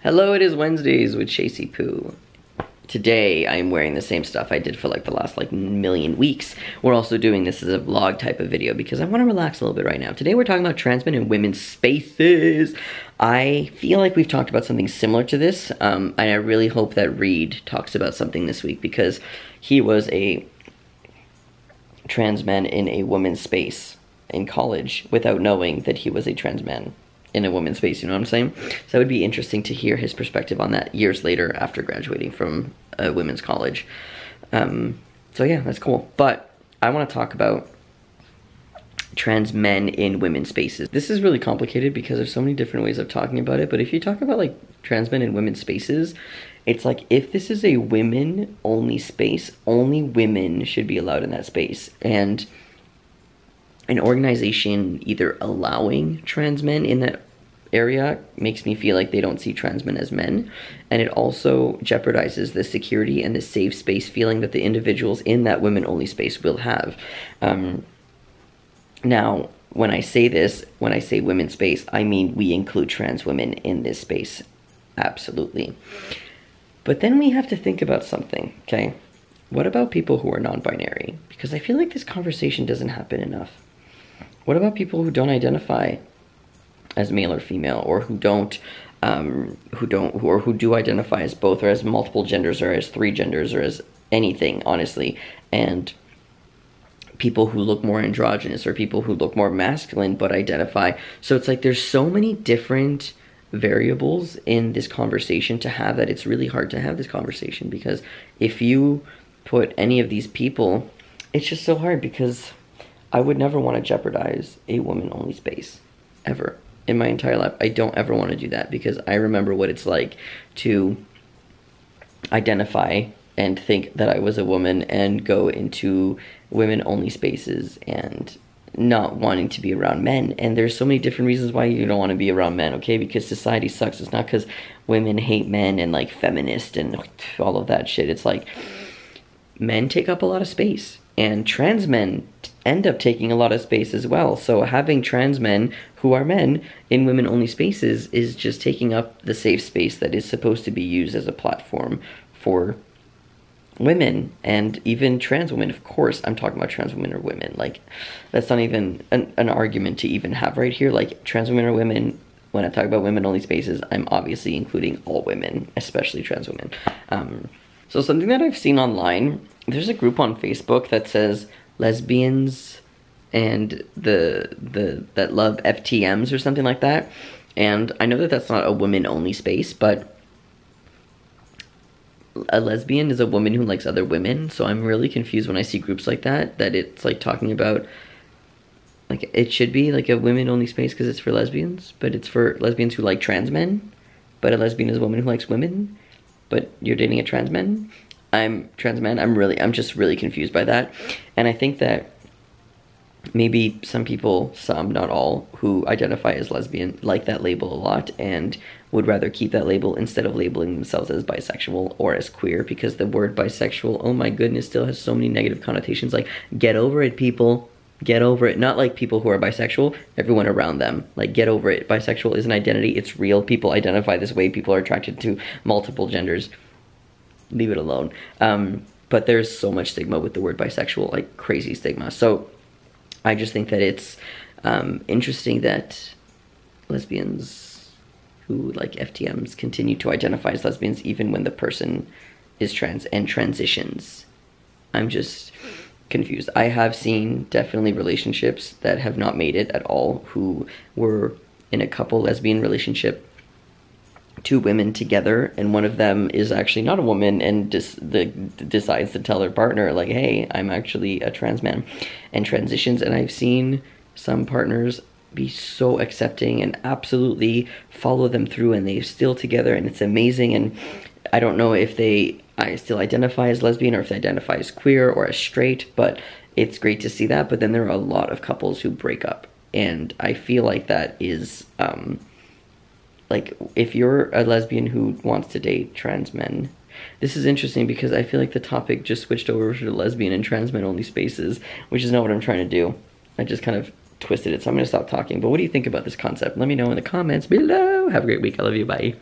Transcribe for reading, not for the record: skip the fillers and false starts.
Hello, it is Wednesdays with Chasey Poo. Today, I'm wearing the same stuff I did for like the last million weeks. We're also doing this as a vlog type of video because I want to relax a little bit right now. Today, we're talking about trans men in women's spaces. I feel like we've talked about something similar to this, and I really hope that Reed talks about something this week because he was a trans man in a women's space in college without knowing that he was a trans man in a women's space, you know what I'm saying? So it would be interesting to hear his perspective on that years later after graduating from a women's college. So yeah, that's cool. But I want to talk about trans men in women's spaces. This is really complicated because there's so many different ways of talking about it, but if you talk about like trans men in women's spaces, it's like if this is a women-only space, only women should be allowed in that space. And an organization either allowing trans men in that area makes me feel like they don't see trans men as men, and it also jeopardizes the security and the safe space feeling that the individuals in that women-only space will have. Now, when I say this, when I say women's space, I mean we include trans women in this space, absolutely. But then we have to think about something, okay? What about people who are non-binary? Because I feel like this conversation doesn't happen enough. What about people who don't identify as male or female, or who do identify as both, or as multiple genders, or as three genders, or as anything, honestly, and people who look more androgynous, or people who look more masculine but identify. So it's like there's so many different variables in this conversation to have that it's really hard to have this conversation, because if you put any of these people, it's just so hard, because I would never want to jeopardize a woman-only space, ever, in my entire life. I don't ever want to do that, because I remember what it's like to identify and think that I was a woman and go into women-only spaces and not wanting to be around men. And there's so many different reasons why you don't want to be around men, okay? Because society sucks. It's not because women hate men and like feminist and all of that shit. It's like men take up a lot of space, and trans men end up taking a lot of space as well. So having trans men who are men in women-only spaces is just taking up the safe space that is supposed to be used as a platform for women, and even trans women. Of course, I'm talking about trans women or women. Like, that's not even an argument to even have right here. Like, trans women or women, when I talk about women-only spaces, I'm obviously including all women, especially trans women. So something that I've seen online, there's a group on Facebook that says lesbians and that love FTMs or something like that. And I know that that's not a women-only space, but a lesbian is a woman who likes other women. So I'm really confused when I see groups like that it's like talking about, like, it should be like a women-only space because it's for lesbians, but it's for lesbians who like trans men. But a lesbian is a woman who likes women, but you're dating a trans man. I'm trans man. I'm just really confused by that. And I think that maybe some people, some, not all, who identify as lesbian like that label a lot and would rather keep that label instead of labeling themselves as bisexual or as queer, because the word bisexual, oh my goodness, still has so many negative connotations. Like, get over it, people. Get over it. Not like people who are bisexual, everyone around them. Like, get over it. Bisexual is an identity. It's real. People identify this way. People are attracted to multiple genders. Leave it alone. But there's so much stigma with the word bisexual, like crazy stigma. So I just think that it's interesting that lesbians who like FTMs continue to identify as lesbians even when the person is trans and transitions. I'm just confused. I have seen definitely relationships that have not made it at all, who were in a couple lesbian relationship, two women together, and one of them is actually not a woman and decides to tell her partner, like, hey, I'm actually a trans man, and transitions. And I've seen some partners be so accepting and absolutely follow them through, and they're still together, and it's amazing. And I don't know if I still identify as lesbian or if they identify as queer or as straight, but it's great to see that. But then there are a lot of couples who break up, and I feel like that is like, if you're a lesbian who wants to date trans men, this is interesting because I feel like the topic just switched over to lesbian and trans men only spaces, which is not what I'm trying to do. I just kind of twisted it, so I'm going to stop talking. But what do you think about this concept? Let me know in the comments below. Have a great week. I love you. Bye.